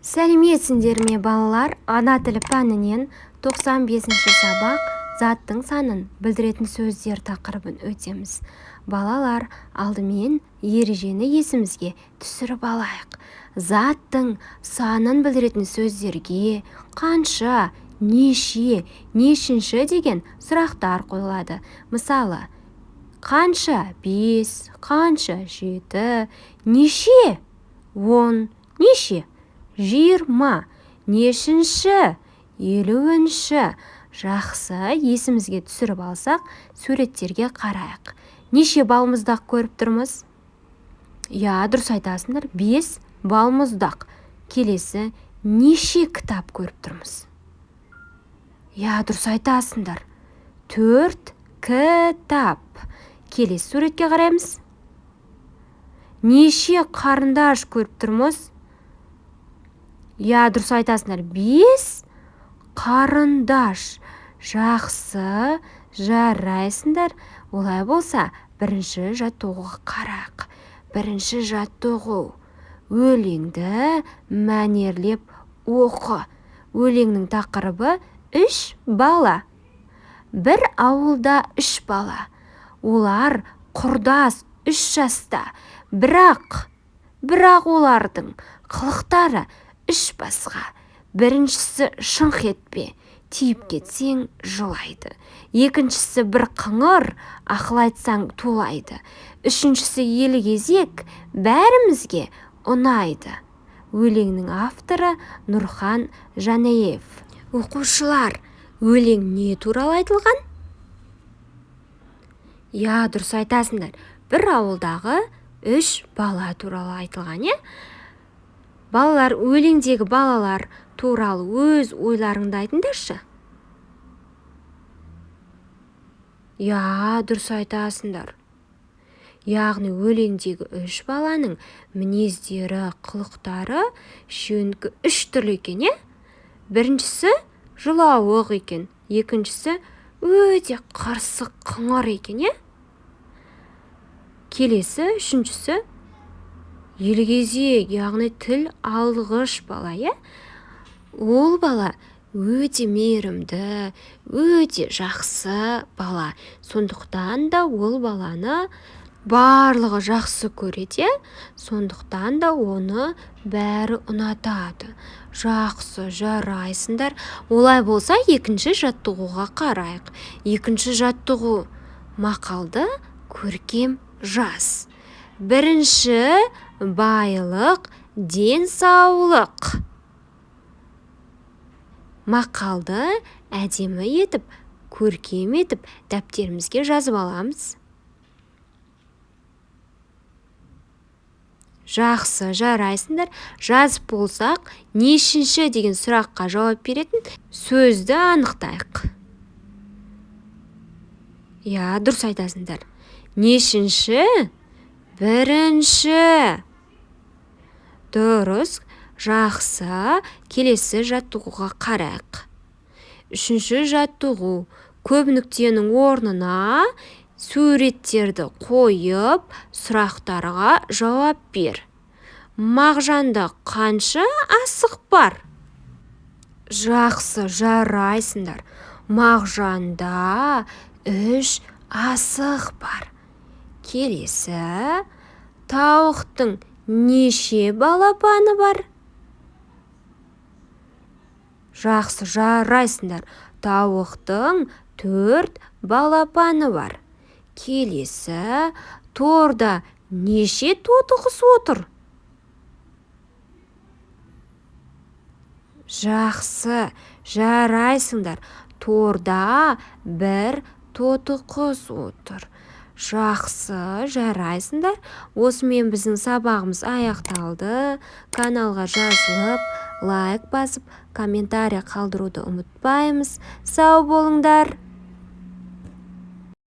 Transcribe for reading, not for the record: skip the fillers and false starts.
Сәлеметсіңдер ме балалар? Ана тілі пәнінен 95-ші сабақ заттың санын білдіретін сөздер тақырыбын өтеміз. Балалар, алдымен ережені есімізге түсіріп алайық. Заттың санын білдіретін сөздерге қанша, неше, нешінші деген сұрақтар қойылады. Мысалы, қанша 5, қанша 7, неше 10, неше 20, нешінші 50-ші. Жақсы, есімізге түсіріп алсақ, суреттерге қарайық. Неше бал мұздақ көріп тұрмыз? Дұрыс айтасыңдар, 5 бал мұздақ. Келесі, неше кітап көріп тұрмыз? Дұрыс айтасыңдар, 4 кітап. Келесі суретке қараймыз. Неше қарындаш көріп тұрмыз? Дұрыс айтасыңдар, 5 қарындаш. Жақсы, жарайсыңдар. Олай болса, бірінші жаттығуға қарайық. Бірінші жаттығу. Өлеңді мәнерлеп оқы. Өлеңнің тақырыбы 3 бала. Бір ауылда 3 бала. Олар құрдас 3 жаста. Бірақ олардың қылықтары 3 басқа. Біріншісі шыңқ етпе, тиіп кетсең жылайды. Екіншісі бір қыңыр, ақыл айтсаң тулайды. Үшіншісі елгезек, бәрімізге ұнайды. Өлеңнің авторы Нұрхан Жанаев. Оқушылар, өлең не туралы айтылған? Дұрыс айтасыңдар. Бір ауылдағы 3 бала туралы айтылған, Балалар, өлеңдегі балалар туралы өз ойларыңды айтыңдаршы. Дұрыс айтасыңдар. Яғни өлеңдегі 3 баланың мінездері, қылықтары шөнкі 3 түрлі екен, Біріншісі жылауық екен, екіншісі өте қырсық қыңыр екен, Келесі, үшіншісі елгезек, яғни тіл алғыш бала, Ол бала өте мейірімді, өте жақсы бала. Сондықтан да ол баланы барлығы жақсы көреді, сондықтан да оны бәрі ұнатады. Жақсы, жарайсыңдар. Олай болса, екінші жаттығуға қарайық. Екінші жаттығу. Мақалды көркем жаз. Бірінші байлық, денсаулық. Мақалды әдемі етіп, көркем етіп, дәптерімізге жазып аламыз. Жақсы, жарайсыңдар. Жазып болсақ, нешінші деген сұраққа жауап беретін сөзді анықтайық. Дұрыс айтасыңдар. Нешінші? Бірінші. Дұрыс. Жақсы. Келесі жаттығуға қарайық. Үшінші жаттығу. Көп нүктенің орнына суреттерді қойып, сұрақтарға жауап бер. Мағжанда қанша асық бар? Жақсы, жарайсыңдар. Мағжанда 3 асық бар. Келесі, тауықтың неше балапаны бар? Жақсы, жарайсыңдар. Тауықтың 4 балапаны бар. Келесі, торда неше тоты құс отыр? Жақсы, жарайсыңдар. Торда 1 тоты құс отыр. Жақсы, жарайсыңдар. Осымен біздің сабағымыз аяқталды. Каналға жазылып, лайк басып, комментарий қалдыруды ұмытпаймыз. Сау болыңдар.